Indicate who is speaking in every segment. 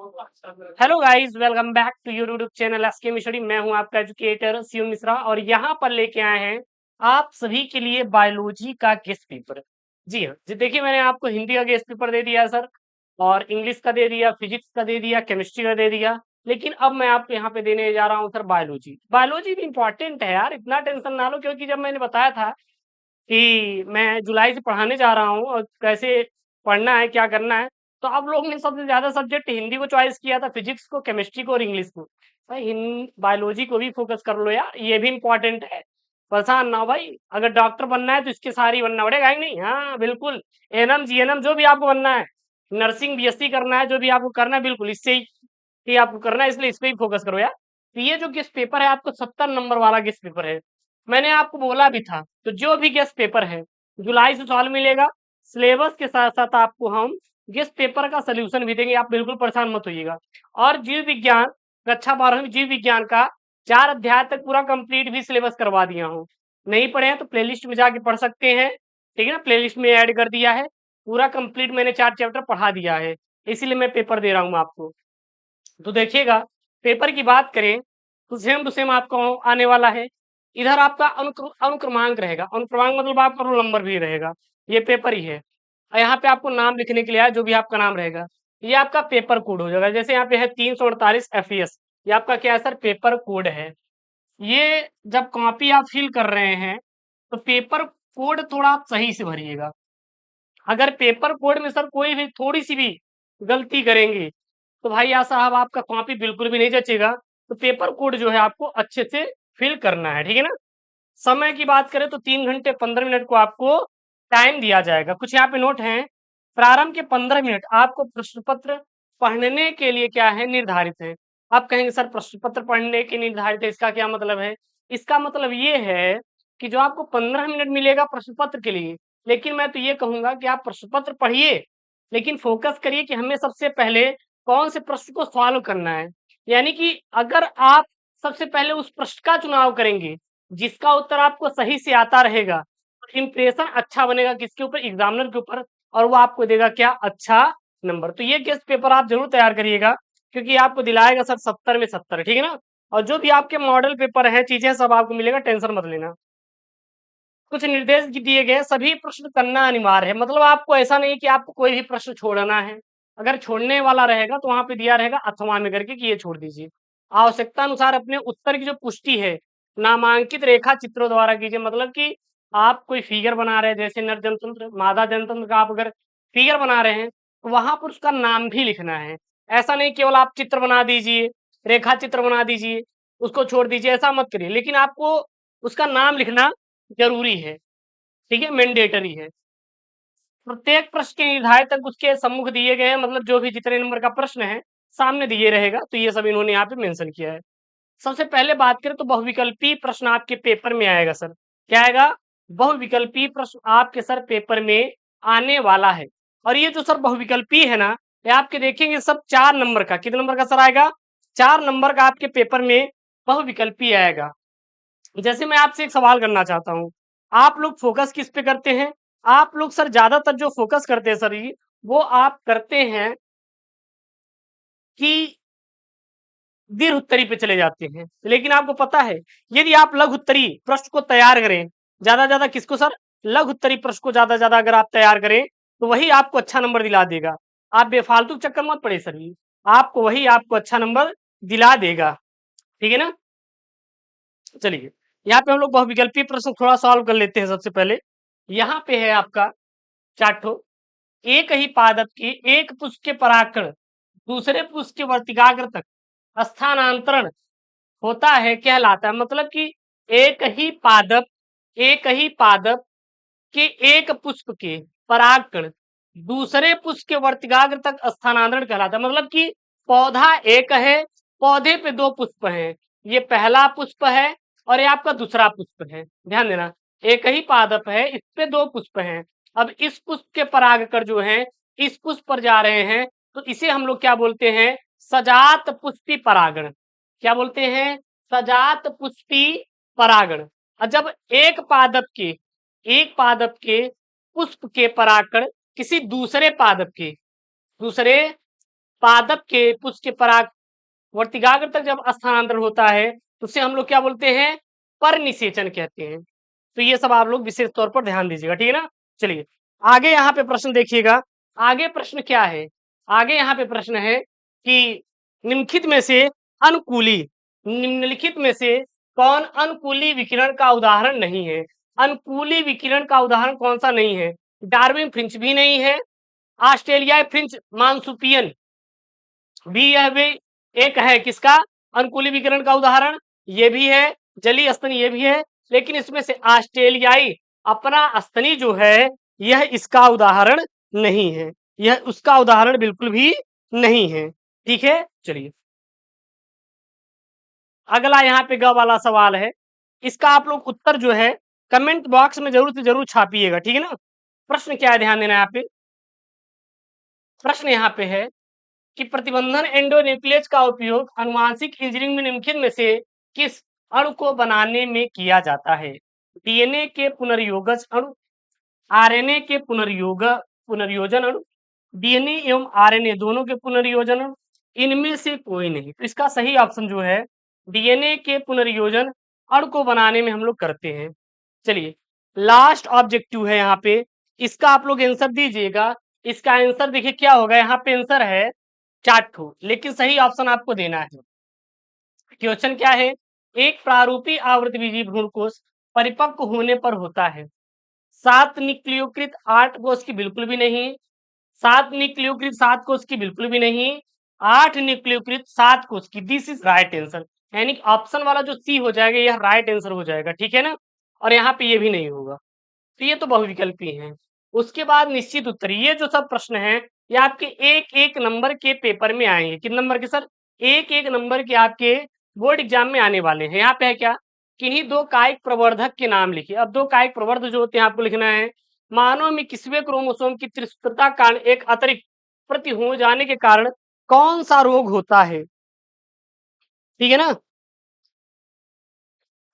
Speaker 1: Hello guys, welcome back to your YouTube channel SK Mishri. मैं हूं आपका एजुकेटर शिव मिश्रा और यहां पर लेके आए हैं आप सभी के लिए बायोलॉजी का गेस्ट पेपर। जी हाँ जी, देखिए मैंने आपको हिंदी का गेस्ट पेपर दे दिया सर, और इंग्लिश का दे दिया, फिजिक्स का दे दिया, केमिस्ट्री का दे दिया। लेकिन अब मैं आपको यहाँ पे देने जा रहा हूँ सर बायोलॉजी। बायोलॉजी भी इंपॉर्टेंट है यार, इतना टेंशन ना लो, क्योंकि जब मैंने बताया था कि मैं जुलाई से पढ़ाने जा रहा हूँ और कैसे पढ़ना है, क्या करना है, तो आप लोगों ने सबसे ज़्यादा सब्जेक्ट हिंदी को चॉइस किया था, फिजिक्स को, केमिस्ट्री को और इंग्लिश को। भाई हिन बायोलॉजी को भी फोकस कर लो यार, ये भी इम्पोर्टेंट है। परेशान ना हो भाई, अगर डॉक्टर बनना है तो इसके सारे ही बनना पड़ेगा, है कि नहीं? हाँ बिल्कुल, एएनएम, जीएनएम जो भी आपको बनना है, नर्सिंग, बीएससी करना है, जो भी आपको करना है, बिल्कुल इससे ही आपको करना है, इसलिए इस पे ही फोकस करो यार। तो ये जो गेस्ट पेपर है आपको 70 नंबर वाला गेस्ट पेपर है। मैंने आपको बोला भी था, तो जो भी गेस्ट पेपर है जुलाई से सॉल्व मिलेगा। सिलेबस के साथ साथ आपको हम गेस्ट पेपर का सोल्यूशन भी देंगे, आप बिल्कुल परेशान मत होइएगा। और जीव विज्ञान, कक्षा 12वीं जीव विज्ञान का 4 अध्याय तक पूरा कंप्लीट भी सिलेबस करवा दिया हूँ। नहीं पढ़े हैं तो प्लेलिस्ट में जाके पढ़ सकते हैं, ठीक है ना? प्लेलिस्ट में ऐड कर दिया है, पूरा कंप्लीट मैंने 4 चैप्टर पढ़ा दिया है, इसीलिए मैं पेपर दे रहा हूँ आपको। तो देखिएगा, पेपर की बात करें तो सेम टू सेम आपको आने वाला है। इधर आपका अनुक्रमांक रहेगा, अनुक्रमांक मतलब आपका रोल नंबर भी रहेगा, ये पेपर ही है। और यहाँ पे आपको नाम लिखने के लिए है, जो भी आपका नाम रहेगा, ये आपका पेपर कोड हो जाएगा। जैसे यहाँ पे है 348 FES, ये आपका क्या है सर? पेपर कोड है। ये जब कॉपी आप फिल कर रहे हैं तो पेपर कोड थोड़ा आप सही से भरिएगा। अगर पेपर कोड में सर कोई भी थोड़ी सी भी गलती करेंगे तो भाई या साहब आपका कॉपी बिल्कुल भी नहीं जचेगा। तो पेपर कोड जो है आपको अच्छे से फिल करना है, ठीक है ना? समय की बात करें तो 3 घंटे 15 मिनट को आपको टाइम दिया जाएगा। कुछ यहाँ पे नोट है, प्रारंभ के 15 मिनट आपको प्रश्न पत्र पढ़ने के लिए क्या है, निर्धारित है। आप कहेंगे सर प्रश्न पत्र पढ़ने के निर्धारित है, इसका क्या मतलब है? इसका मतलब ये है कि जो आपको 15 मिनट मिलेगा प्रश्न पत्र के लिए, लेकिन मैं तो ये कहूंगा कि आप प्रश्न पत्र पढ़िए, लेकिन फोकस करिए कि हमें सबसे पहले कौन से प्रश्न को सॉल्व करना है। यानी कि अगर आप सबसे पहले उस प्रश्न का चुनाव करेंगे जिसका उत्तर आपको सही से आता रहेगा, तो इंप्रेशन अच्छा बनेगा किसके ऊपर? एग्जामिनर के ऊपर, और वो आपको देगा क्या? अच्छा नंबर। तो ये गेस्ट पेपर आप जरूर तैयार करिएगा, क्योंकि आपको दिलाएगा सर 70 में 70, ठीक है ना? और जो भी आपके मॉडल पेपर है, चीजें सब आपको मिलेगा, टेंशन मत लेना। कुछ निर्देश दिए गए हैं, सभी प्रश्न करना अनिवार्य है। मतलब आपको ऐसा नहीं कि आपको कोई भी प्रश्न छोड़ना है। अगर छोड़ने वाला रहेगा तो वहां पे दिया रहेगा अथवा में करके कि ये छोड़ दीजिए। आवश्यकता अनुसार अपने उत्तर की जो पुष्टि है नामांकित रेखा चित्रों द्वारा कीजिए। मतलब कि आप कोई फिगर बना रहे हैं, जैसे नर जनतंत्र, मादा जनतंत्र का आप अगर फिगर बना रहे हैं तो वहां पर उसका नाम भी लिखना है। ऐसा नहीं केवल आप चित्र बना दीजिए, रेखा चित्र बना दीजिए, उसको छोड़ दीजिए, ऐसा मत करिए। लेकिन आपको उसका नाम लिखना जरूरी है, ठीक है, मैंडेटरी है। प्रत्येक प्रश्न के निर्धारित तक उसके सम्मुख दिए गए हैं, मतलब जो भी जितने नंबर का प्रश्न है सामने दिए रहेगा, तो ये सब इन्होंने यहाँ पे मेंशन किया है। सबसे पहले बात करें तो बहुविकल्पी प्रश्न आपके पेपर में आएगा सर। क्या आएगा? बहुविकल्पी प्रश्न आपके सर पेपर में आने वाला है। और ये जो सर बहुविकल्पी है ना, ये आपके देखेंगे सब 4 नंबर का। कितने नंबर का सर आएगा? 4 नंबर का आपके पेपर में बहुविकल्पी आएगा। जैसे मैं आपसे एक सवाल करना चाहता हूँ, आप लोग फोकस किस पे करते हैं? आप लोग सर ज्यादातर जो फोकस करते हैं सर, ये वो आप करते हैं कि दीर्घ उत्तरी पे चले जाते हैं। लेकिन आपको पता है, यदि आप लघु उत्तरी प्रश्न को तैयार करें, ज्यादा किसको सर? लघु उत्तरी प्रश्न को ज्यादा अगर आप तैयार करें तो वही आपको अच्छा नंबर दिला देगा। आप बेफालतू चक्कर मत पड़े सर, ये आपको वही आपको अच्छा नंबर दिला देगा, ठीक है ना? चलिए, यहाँ पे हम लोग बहुविकल्पी प्रश्न थोड़ा सॉल्व कर लेते हैं। सबसे पहले यहाँ पे है आपका 4 ठो। एक ही पादप के एक पुष्प के परागकण दूसरे पुष्प के वर्तिकाग्र तक स्थानांतरण होता है कहलाता है। मतलब कि एक ही पादप के एक पुष्प के परागकण दूसरे पुष्प के वर्तिकाग्र तक स्थानांतरण कहलाता है। मतलब कि पौधा एक है, पौधे पे 2 पुष्प हैं, ये पहला पुष्प है और ये आपका दूसरा पुष्प है। ध्यान देना, एक ही पादप है, इस पे 2 पुष्प हैं। अब इस पुष्प के परागकण जो हैं इस पुष्प पर जा रहे हैं, तो इसे हम लोग क्या बोलते हैं? सजात पुष्पी परागण। क्या बोलते हैं? सजात पुष्पी परागण। और जब एक पादप के पुष्प के परागकण किसी दूसरे पादप के पुष्प के पराग वर्तिकाग्र तक जब स्थानांतरण होता है तो उसे हम लोग क्या बोलते हैं, परनिषेचन कहते हैं। तो ये सब आप लोग विशेष तौर पर ध्यान दीजिएगा, ठीक है ना। चलिए आगे यहाँ पे प्रश्न देखिएगा, आगे प्रश्न क्या है, आगे यहाँ पे प्रश्न है कि निम्नलिखित में से अनुकूली, निम्नलिखित में से कौन अनुकूली विकिरण का उदाहरण नहीं है। अनुकूली विकिरण का उदाहरण कौन सा नहीं है, डार्विन फ्रिंच भी नहीं है, ऑस्ट्रेलियाई फ्रिंच मार्सुपियन भी यह भी एक है किसका, अनुकूली विकिरण का उदाहरण, ये भी है, जलीय स्तनी ये भी है, लेकिन इसमें से ऑस्ट्रेलियाई अपना स्तनी जो है यह इसका उदाहरण नहीं है, यह उसका उदाहरण बिल्कुल भी नहीं है, ठीक है। चलिए अगला यहाँ पे ग वाला सवाल है, इसका आप लोग उत्तर जो है कमेंट बॉक्स में जरूर से जरूर छापिएगा, ठीक है ना। प्रश्न क्या है, ध्यान देना यहाँ पे, प्रश्न यहाँ पे है कि प्रतिबंधन एंडोन्यूक्लियस का उपयोग आनुवांशिक इंजीनियरिंग में निम्नलिखित में से किस अणु को बनाने में किया जाता है। डीएनए के पुनर्योगज अणु, आरएनए के पुनर्योजन अणु, डीएनए एवं आरएनए दोनों के पुनर्योजन अणु, इनमें से कोई नहीं। तो इसका सही ऑप्शन जो है डीएनए के पुनर्योजन अणु को बनाने में हम लोग करते हैं। चलिए लास्ट ऑब्जेक्टिव है यहाँ पे, इसका आप लोग आंसर दीजिएगा। इसका आंसर देखिए क्या होगा, यहाँ पे आंसर है 4 ठो, लेकिन सही ऑप्शन आपको देना है। क्वेश्चन क्या है, एक प्रारूपी आवृतबीजी भ्रूणकोश परिपक्व होने पर होता है 7 न्यूक्लियोकृत 8 कोष की बिल्कुल भी नहीं, 7 न्यूक्लियोकृत 7 कोष की बिल्कुल भी नहीं, 8 न्यूक्लियोकृत 7 कोष की। दिस इज राइट आंसर, यानी ऑप्शन वाला जो सी हो जाएगा यह राइट आंसर हो जाएगा, ठीक है ना। और यहाँ पे ये भी नहीं होगा, तो ये तो बहुविकल्पी है। उसके बाद निश्चित उत्तर, ये जो सब प्रश्न है ये आपके एक एक नंबर के पेपर में आएंगे। कितने नंबर के सर, एक एक नंबर के आपके बोर्ड एग्जाम में आने वाले हैं। यहाँ पे है क्या, किन्हीं दो कायिक प्रवर्धक के नाम लिखिए। अब दो कायिक प्रवर्धक जो होते हैं आपको लिखना है, मानव में किसवें क्रोमोसोम की त्रिसूत्रता कारण एक अतिरिक्त प्रति हो जाने के कारण कौन सा रोग होता है, ठीक है ना,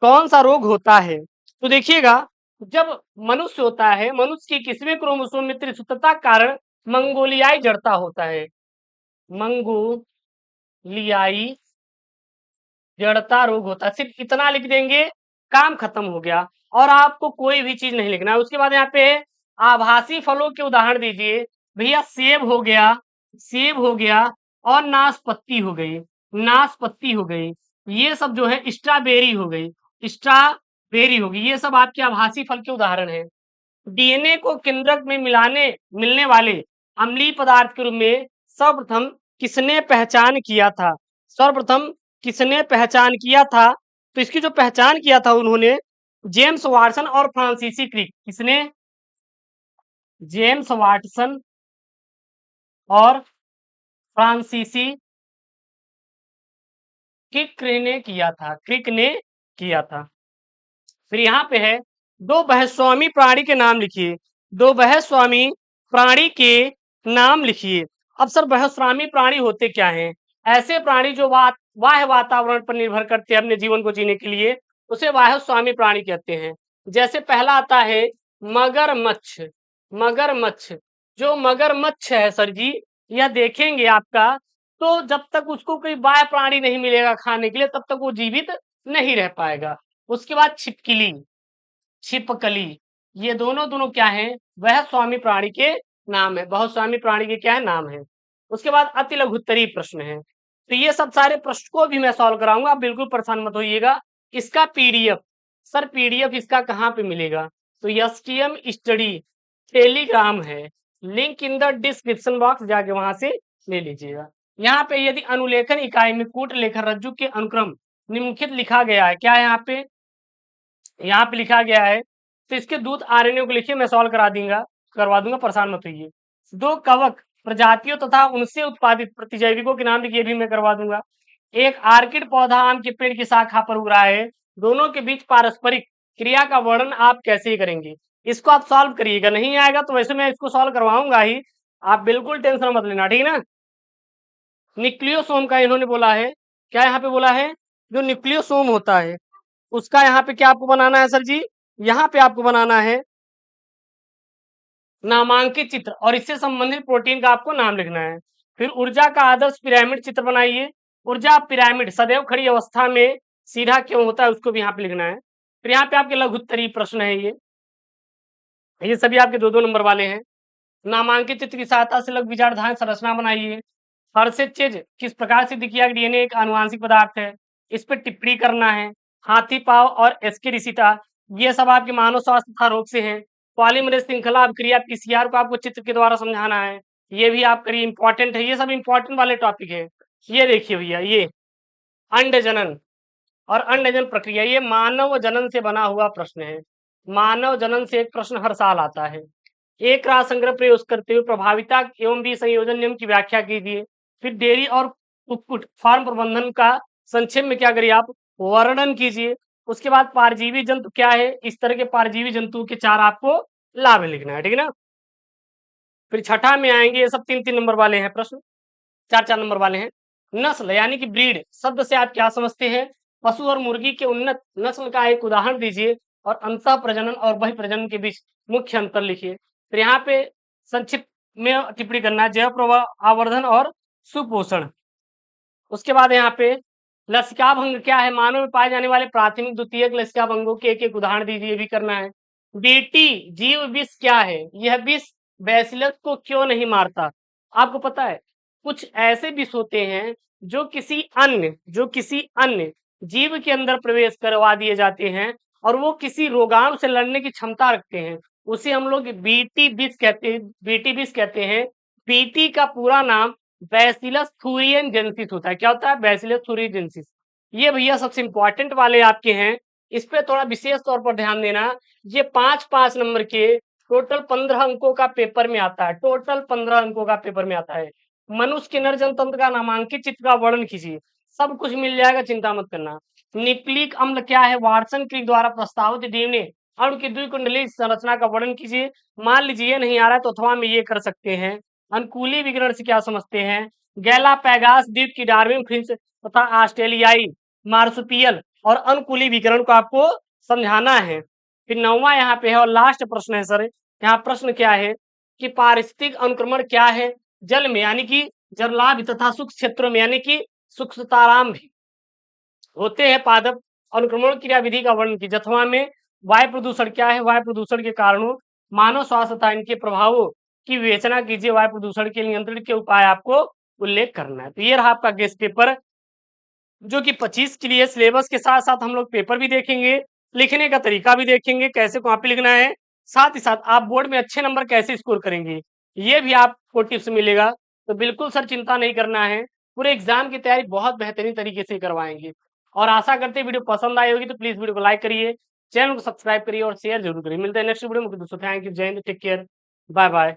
Speaker 1: कौन सा रोग होता है। तो देखिएगा जब मनुष्य होता है, मनुष्य की किसवें क्रोमोसोम में त्रिसूत्रता कारण मंगोलियाई जड़ता होता है, मंगोलियाई जड़ता रोग होता है। सिर्फ इतना लिख देंगे काम खत्म हो गया, और आपको कोई भी चीज नहीं लिखना है। उसके बाद यहाँ पे आभासी फलों के उदाहरण दीजिए। भैया सेब हो गया, सेब हो गया, और नाशपत्ती हो गई, नाशपत्ती हो गई, ये सब जो है स्ट्रॉबेरी हो गई, स्ट्रॉबेरी होगी, ये सब आपके आभासी फल के उदाहरण है। डीएनए को केंद्रक में मिलाने मिलने वाले अम्लीय पदार्थ के रूप में सर्वप्रथम किसने पहचान किया था, सर्वप्रथम किसने पहचान किया था। तो इसकी जो पहचान किया था उन्होंने जेम्स वाटसन और फ्रांसीसी क्रिक, किसने, जेम्स वाटसन और फ्रांसीसी क्रिक ने किया था, क्रिक ने किया था। फिर यहाँ पे है दो बहस्वामी प्राणी के नाम लिखिए, दो बहस्वामी प्राणी के नाम लिखिए। अब सर बहस्वामी प्राणी होते क्या हैं, ऐसे प्राणी जो बाह्य वातावरण पर निर्भर करते हैं अपने जीवन को जीने के लिए, उसे बाह्यस्वामी प्राणी कहते हैं। जैसे पहला आता है मगरमच्छ, मगरमच्छ, जो मगरमच्छ है सर जी, यह देखेंगे आपका, तो जब तक उसको कोई बाह्य प्राणी नहीं मिलेगा खाने के लिए तब तक वो जीवित नहीं रह पाएगा। उसके बाद छिपकली, छिपकली, ये दोनों दोनों क्या हैं, वह स्वामी प्राणी के नाम है, बहुस्वामी प्राणी के क्या है, नाम है। उसके बाद अति लघुत्तरीय प्रश्न है, तो ये सब सारे प्रश्न को भी मैं सॉल्व कराऊंगा, आप बिल्कुल परेशान मत होइएगा। इसका पीडीएफ, सर पीडीएफ इसका कहाँ पे मिलेगा, तो एसटीएम स्टडी टेलीग्राम है, link in the description box, जाके वहां से ले लीजिएगा। यहाँ पे यदि अनुलेखन इकाई में कूट लेखन रज्जु के अनुक्रम निम्नलिखित लिखा गया है, क्या है यहाँ पे लिखा गया है, तो इसके दूत आरएनए को लिखिए, मैं सॉल्व करवा दूंगा, परेशान मत होइए। दो कवक प्रजातियों तथा उनसे उत्पादित प्रतिजैविकों के नाम लिखिए, भी मैं करवा दूंगा। एक आर्किड पौधा आम के पेड़ की शाखा पर उग रहा है, दोनों के बीच पारस्परिक क्रिया का वर्णन आप कैसे करेंगे। इसको आप सॉल्व करिएगा, नहीं आएगा तो वैसे मैं इसको सॉल्व करवाऊंगा ही, आप बिल्कुल टेंशन मत लेना, ठीक है ना। न्यूक्लियोसोम का इन्होंने बोला है, क्या यहाँ पे बोला है, जो न्यूक्लियोसोम होता है उसका यहाँ पे क्या आपको बनाना है सर जी, यहाँ पे आपको बनाना है नामांकित चित्र, और इससे संबंधित प्रोटीन का आपको नाम लिखना है। फिर ऊर्जा का आदर्श पिरामिड चित्र बनाइए। ऊर्जा पिरामिड सदैव खड़ी अवस्था में सीधा क्यों होता है उसको भी यहाँ पे लिखना है। फिर यहाँ पे आपके लघु उत्तरीय प्रश्न है ये सभी आपके 2-2 नंबर वाले हैं। नामांकित चित्र की सहायता से लघु विचारधारा संरचना बनाइए। हर्षित किस प्रकार सिद्ध किया कि डीएनए एक आनुवांशिक पदार्थ है, इस पर टिप्पणी करना है। हाथी पाव और एस्केरिसिटा ये सब आपके मानव स्वास्थ्य तथा रोग से हैं। पॉलीमरेज श्रृंखला अभिक्रिया पीसीआर को आपको चित्र के द्वारा समझाना है। ये भी आप करिए, इंपॉर्टेंट है, ये सब इंपॉर्टेंट वाले टॉपिक है। ये देखिए भैया, ये अंड जनन और अंड जनन प्रक्रिया, ये मानव जनन से बना हुआ प्रश्न है। मानव जनन से एक प्रश्न हर साल आता है। एक राज संग्रह प्रयोग करते हुए प्रभाविता एवं विसंयोजन नियम की व्याख्या कीजिए। फिर डेयरी और कुक्कुट फार्म प्रबंधन का संक्षेप में क्या करिए आप, वर्णन कीजिए। उसके बाद परजीवी जंतु क्या है, इस तरह के परजीवी जंतुओं के 4 आपको लाभ लिखना है, ठीक है ना। फिर छठा में आएंगे, ये सब 3-3 नंबर वाले हैं प्रश्न, 4-4 नंबर वाले हैं। नस्ल यानी कि ब्रीड शब्द से आप क्या समझते हैं, पशु और मुर्गी के उन्नत नस्ल का एक उदाहरण दीजिए और अंतः प्रजनन और बहि प्रजनन के बीच मुख्य अंतर लिखिए। फिर यहाँ पे संक्षिप्त में टिप्पणी करना है, जैव प्रवाह आवर्धन और सुपोषण। उसके बाद यहाँ पे लसिका भंग क्या है, मानव में पाए जाने वाले प्राथमिक द्वितीयक लसिका भंगों के एक उदाहरण दीजिए, ये भी करना है। बीटी जीव विष क्या है, यह विष बैसिलस को क्यों नहीं मारता। आपको पता है कुछ ऐसे विष होते हैं जो किसी अन्य जीव के अंदर प्रवेश करवा दिए जाते हैं और वो किसी रोगाणु से लड़ने की क्षमता रखते हैं, उसे हम लोग बीटी विष कहते हैं। बीटी विष कहते हैं। बीटी का पूरा नाम बैसिलस थुरिनजेंसिस होता है। क्या होता है, बैसिलस थुरिनजेंसिस। ये भैया सबसे इंपॉर्टेंट वाले आपके हैं, इस पे थोड़ा विशेष तौर पर ध्यान देना। ये 5-5 नंबर के टोटल 15 अंकों का पेपर में आता है, टोटल 15 अंकों का पेपर में आता है। मनुष्य के नर तंत्र का नामांकित चित्र का वर्णन कीजिए, सब कुछ मिल जाएगा, चिंता मत करना। न्यूक्लिक अम्ल क्या है, वाटसन क्रिक द्वारा प्रस्तावित डीएनए अणु की द्विकुंडलीय संरचना का वर्णन कीजिए। मान लीजिए ये नहीं आ रहा है तो अथवा में ये कर सकते हैं। अनुकूली विकिरण से क्या समझते हैं, गैलापैगोस द्वीप की डार्विन फिंच तथा ऑस्ट्रेलियाई मार्सुपियल और अनुकूली विकिरण को आपको समझाना है। फिर 9वां यहाँ पे है और लास्ट प्रश्न है सर। यहाँ प्रश्न क्या है कि पारिस्थितिक अनुक्रमण क्या है, जल में यानी कि जललाभ तथा सूक्ष्म क्षेत्रों में यानी कि सूक्ष्मताराम भी होते हैं पादप अनुक्रमण क्रिया विधि का वर्णन कीजिए। अथवा में वायु प्रदूषण क्या है, वायु प्रदूषण के कारणों मानव स्वास्थ्य तथा इनके प्रभावों की विवेचना कीजिए। वायु प्रदूषण के नियंत्रण के उपाय आपको उल्लेख करना है। तो ये रहा आपका गेस्ट पेपर, जो कि 25 के लिए सिलेबस के साथ साथ हम लोग पेपर भी देखेंगे, लिखने का तरीका भी देखेंगे, कैसे कॉपी लिखना है, साथ ही साथ आप बोर्ड में अच्छे नंबर कैसे स्कोर करेंगे ये भी आपको टिप्स मिलेगा। तो बिल्कुल सर चिंता नहीं करना है, पूरे एग्जाम की तैयारी बहुत बेहतरीन तरीके से करवाएंगे। और आशा करते हैं वीडियो पसंद आई होगी तो प्लीज वीडियो को लाइक करिए, चैनल को सब्सक्राइब करिए और शेयर जरूर करिए। मिलते हैं नेक्स्ट वीडियो में दोस्तों। थैंक यू, जय हिंद, टेक केयर, बाय बाय।